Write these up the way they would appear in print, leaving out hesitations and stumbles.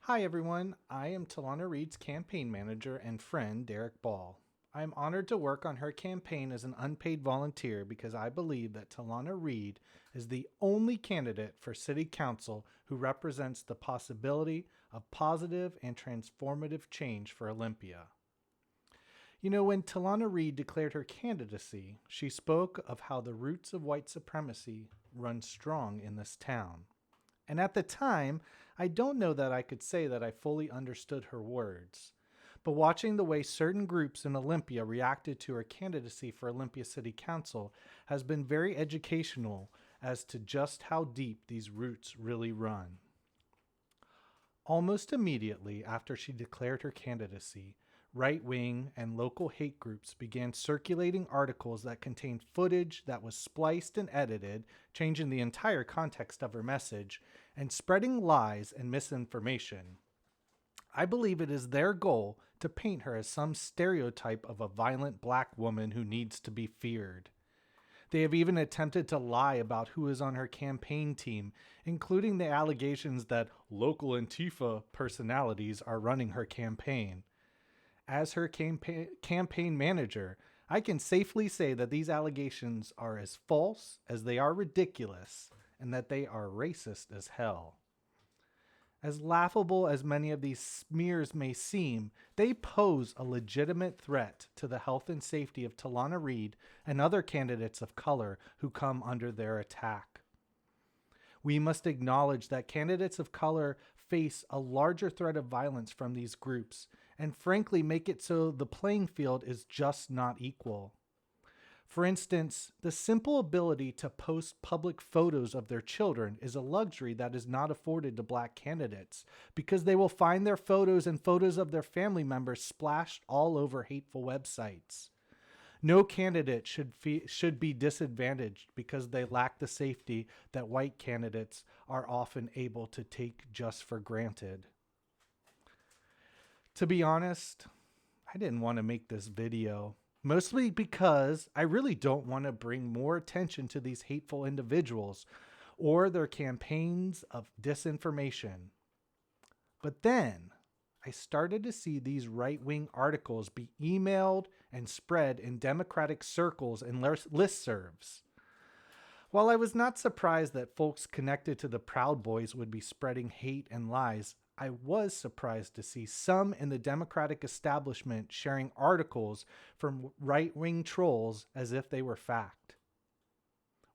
Hi everyone, I am Talana Reed's campaign manager and friend, Derek Ball. I am honored to work on her campaign as an unpaid volunteer because I believe that Talana Reed is the only candidate for City Council who represents the possibility of positive and transformative change for Olympia. You know, when Talana Reed declared her candidacy, she spoke of how the roots of white supremacy run strong in this town. And at the time, I don't know that I could say that I fully understood her words. But watching the way certain groups in Olympia reacted to her candidacy for Olympia City Council has been very educational as to just how deep these roots really run. Almost immediately after she declared her candidacy, right-wing and local hate groups began circulating articles that contained footage that was spliced and edited, changing the entire context of her message, and spreading lies and misinformation. I believe it is their goal to paint her as some stereotype of a violent black woman who needs to be feared. They have even attempted to lie about who is on her campaign team, including the allegations that local antifa personalities are running her campaign. As her campaign manager, I can safely say that these allegations are as false as they are ridiculous, and that they are racist as hell. As laughable as many of these smears may seem, they pose a legitimate threat to the health and safety of Talana Reed and other candidates of color who come under their attack. We must acknowledge that candidates of color face a larger threat of violence from these groups, and frankly make it so the playing field is just not equal. For instance, the simple ability to post public photos of their children is a luxury that is not afforded to black candidates because they will find their photos and photos of their family members splashed all over hateful websites. No candidate should be disadvantaged because they lack the safety that white candidates are often able to take just for granted. To be honest, I didn't want to make this video. Mostly because I really don't want to bring more attention to these hateful individuals or their campaigns of disinformation. But then I started to see these right-wing articles be emailed and spread in Democratic circles and listservs. While I was not surprised that folks connected to the Proud Boys would be spreading hate and lies, I was surprised to see some in the Democratic establishment sharing articles from right-wing trolls as if they were fact.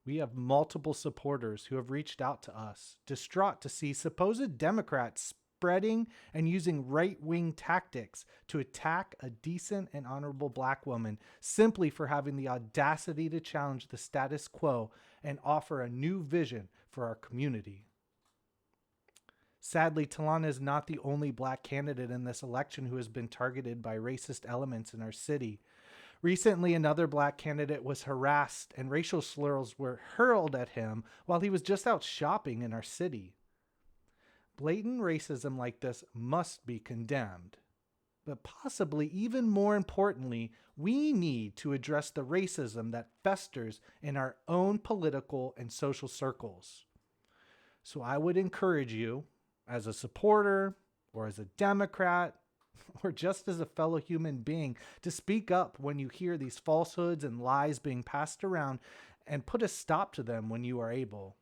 We have multiple supporters who have reached out to us, distraught to see supposed Democrats spreading and using right-wing tactics to attack a decent and honorable black woman simply for having the audacity to challenge the status quo and offer a new vision for our community. Sadly, Talana is not the only black candidate in this election who has been targeted by racist elements in our city. Recently, another black candidate was harassed and racial slurs were hurled at him while he was just out shopping in our city. Blatant racism like this must be condemned. But possibly even more importantly, we need to address the racism that festers in our own political and social circles. So I would encourage you, as a supporter or as a Democrat or just as a fellow human being, to speak up when you hear these falsehoods and lies being passed around and put a stop to them when you are able.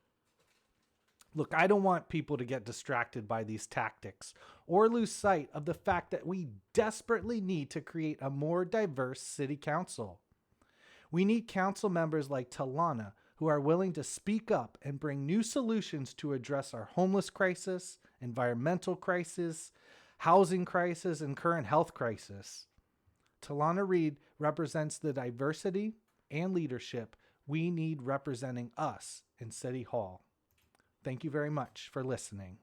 Look, I don't want people to get distracted by these tactics or lose sight of the fact that we desperately need to create a more diverse city council. We need council members like Talana who are willing to speak up and bring new solutions to address our homeless crisis, environmental crisis, housing crisis, and current health crisis. Talana Reed represents the diversity and leadership we need representing us in City Hall. Thank you very much for listening.